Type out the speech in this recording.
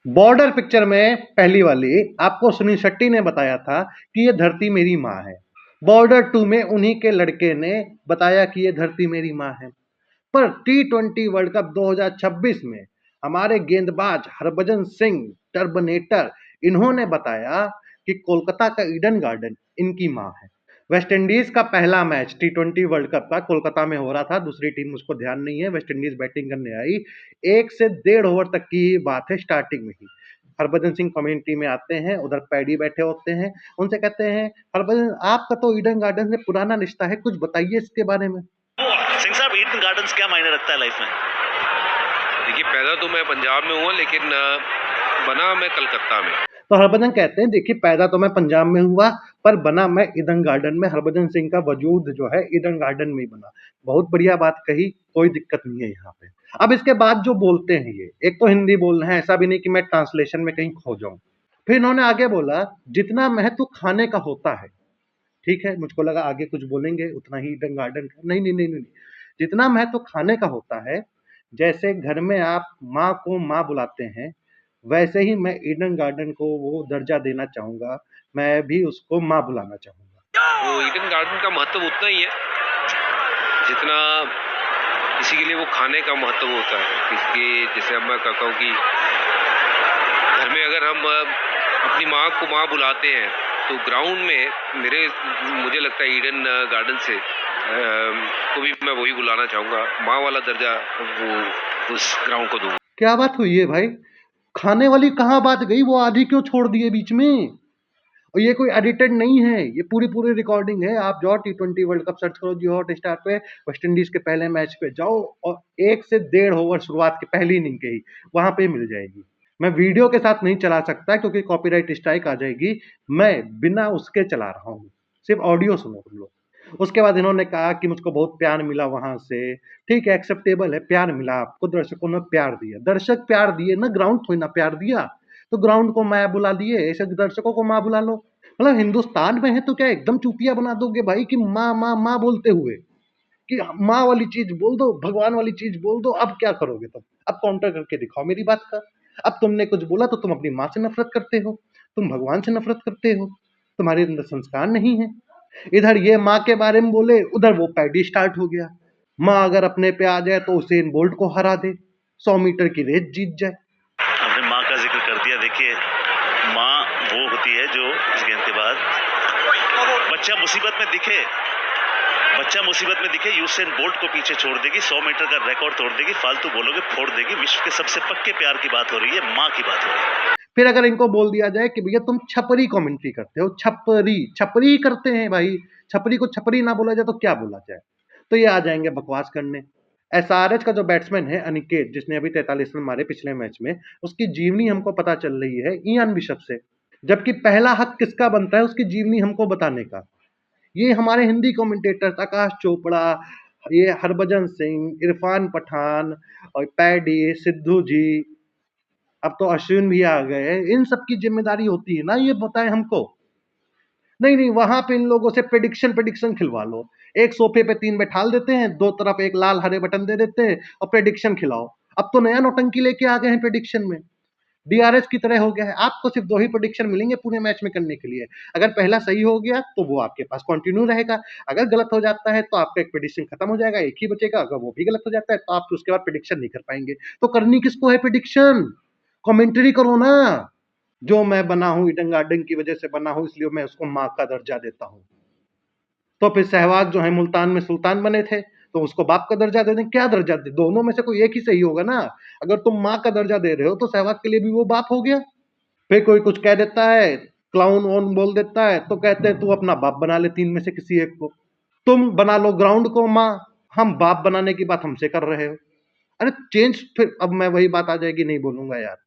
Border picture में पहली वाली आपको सुनील शेट्टी ने बताया था कि ये धरती मेरी माँ है। बॉर्डर 2 में उन्हीं के लड़के ने बताया कि ये धरती मेरी माँ है। पर टी20 वर्ल्ड कप 2026 में हमारे गेंदबाज हरभजन सिंह टर्बनेटर इन्होंने बताया कि कोलकाता का ईडन गार्डन इनकी माँ है। वेस्ट इंडीज का पहला मैच टी20 वर्ल्ड कप का कोलकाता में हो रहा था। दूसरी टीम उसको ध्यान नहीं है। वेस्ट इंडीज बैटिंग करने आई। 1 से 1.5 ओवर तक की बात है स्टार्टिंग में ही। हरभजन सिंह कम्युनिटी में आते हैं, उधर पैडी बैठे होते हैं, उनसे कहते हैं हरभजन आपका तो ईडन गार्डन से पुराना रिश्ता है, कुछ बताइए इसके बारे में। सिंह साहब, ईडन गार्डन्स क्या मायने रखता है लाइफ में? देखिए, पैदा तो मैं पंजाब में हुआ, लेकिन बना मैं कलकत्ता में। तो हरभजन कहते हैं देखिए पैदा तो मैं पंजाब में हुआ पर बना मैं ईडन गार्डन में। हरभजन सिंह का वजूद जो है ईडन गार्डन में ही बना। बहुत बढ़िया बात कही, कोई दिक्कत नहीं है यहाँ पे। अब इसके बाद जो बोलते हैं ये एक तो हिंदी बोल रहे हैं, ऐसा भी नहीं कि मैं ट्रांसलेशन में कहीं खो जाऊं। फिर इन्होंने आगे बोला जितना महत्व खाने का होता है, ठीक है मुझको लगा आगे कुछ बोलेंगे उतना ही ईडन गार्डन का। नहीं नहीं नहीं नहीं, जितना महत्व खाने का होता है, जैसे घर में आप माँ को माँ बुलाते हैं वैसे ही मैं ईडन गार्डन को वो दर्जा देना चाहूंगा। मैं भी उसको माँ बुलाना चाहूंगा। वो ईडन गार्डन का महत्व उतना ही है जितना किसी के लिए वो खाने का महत्व होता है। किसी के, जैसे अब मैं कहता हूँ कि घर में अगर हम अपनी माँ को माँ बुलाते हैं तो ग्राउंड में मुझे लगता है ईडन गार्डन से को भी मैं वही बुलाना चाहूँगा। माँ वाला दर्जा वो उस ग्राउंड को दूंगा। क्या बात हुई है भाई? खाने वाली कहाँ बात गई? वो आधी क्यों छोड़ दिए बीच में? और ये कोई एडिटेड नहीं है, ये पूरी रिकॉर्डिंग है। आप जाओ टी20 वर्ल्ड कप सर्च करो जियो हॉटस्टार पे, वेस्ट इंडीज के पहले मैच पे जाओ और 1 से 1.5 ओवर शुरुआत की पहली इनिंग के ही वहां पे मिल जाएगी। मैं वीडियो के साथ नहीं चला सकता क्योंकि कॉपीराइट स्ट्राइक आ जाएगी। मैं बिना उसके चला रहा हूँ, सिर्फ ऑडियो सुनो तुम लोग। उसके बाद इन्होंने कहा कि मुझको बहुत प्यार मिला वहां से। ठीक है, एक्सेप्टेबल है, प्यार मिला आपको, दर्शकों ने प्यार दिया। दर्शक प्यार दिए ना, ग्राउंड थोड़ी ना प्यार दिया। तो ग्राउंड को माँ बुला दिए, ऐसे दर्शकों को माँ बुला लो। मतलब हिंदुस्तान में है तो क्या एकदम चूतिया बना दोगे भाई कि माँ माँ माँ बोलते हुए कि माँ वाली चीज बोल दो, भगवान वाली चीज बोल दो। अब क्या करोगे तुम? अब काउंटर करके दिखाओ मेरी बात का। अब तुमने कुछ बोला तो तुम अपनी माँ से नफरत करते हो, तुम भगवान से नफरत करते हो, तुम्हारे अंदर संस्कार नहीं है। इधर ये माँ के बारे में बोले, उधर वो पैडी स्टार्ट हो गया। माँ अगर अपने पे आ जाए तो उसेन बोल्ट को हरा दे, 100 मीटर की रेस जीत जाए। आपने माँ का जिक्र कर दिया। देखिए, माँ वो होती है जो इस गेंद के बाद बच्चा मुसीबत में दिखे यूसेन बोल्ट को पीछे छोड़ देगी, 100 मीटर का रिकॉर्ड तोड़ देगी, फालतू बोलोगे फोड़ देगी। विश्व के सबसे पक्के प्यार की बात हो रही है, माँ की बात हो रही है। फिर अगर इनको बोल दिया जाए कि भैया तुम छपरी कमेंट्री करते हो, छपरी करते हैं भाई, छपरी को छपरी ना बोला जाए तो क्या बोला जाए? तो ये आ जाएंगे बकवास करने। एसआरएच का जो बैट्समैन है अनिकेत, जिसने अभी 43 रन मारे पिछले मैच में, उसकी जीवनी हमको पता चल रही है इयान बिशप से। जबकि पहला हक किसका बनता है उसकी जीवनी हमको बताने का? ये हमारे हिंदी कमेंटेटर्स आकाश चोपड़ा, ये हरभजन सिंह, इरफान पठान और पैडी, सिद्धू जी, अब तो अश्विन भी आ गए, इन सब की जिम्मेदारी होती है ना ये बताएं हमको। नहीं वहां पे इन लोगों से प्रेडिक्शन खिलवा लो। एक सोफे पे 3 बैठाल देते हैं, दो तरफ एक लाल हरे बटन दे देते हैं और प्रेडिक्शन खिलाओ। अब तो नया नौटंकी लेके आ गए हैं प्रेडिक्शन में, डीआरएस की तरह हो गया है। आपको सिर्फ 2 ही प्रेडिक्शन मिलेंगे पूरे मैच में करने के लिए। अगर पहला सही हो गया तो वो आपके पास कंटिन्यू रहेगा, अगर गलत हो जाता है तो आपका एक प्रेडिक्शन खत्म हो जाएगा, एक ही बचेगा। अगर वो भी गलत हो जाता है तो आप उसके बाद प्रेडिक्शन नहीं कर पाएंगे। तो करनी किसको है प्रेडिक्शन? कमेंट्री करो ना। जो मैं बना हूं ईडन गार्डन की वजह से बना हूं, इसलिए मैं उसको माँ का दर्जा देता हूं। तो फिर सहवाग जो है मुल्तान में सुल्तान बने थे तो उसको बाप का दर्जा दे दें। क्या दर्जा दे? दोनों में से कोई एक ही सही होगा ना। अगर तुम माँ का दर्जा दे रहे हो तो सहवाग के लिए भी वो बाप हो गया। फिर कोई कुछ कह देता है, क्लाउन वोन बोल देता है तो कहते हैं तू अपना बाप बना ले 3 में से किसी एक को। तुम बना लो ग्राउंड को माँ, हम बाप बनाने की बात हमसे कर रहे हो। अरे चेंज। फिर अब मैं वही बात आ जाएगी, नहीं बोलूंगा यार।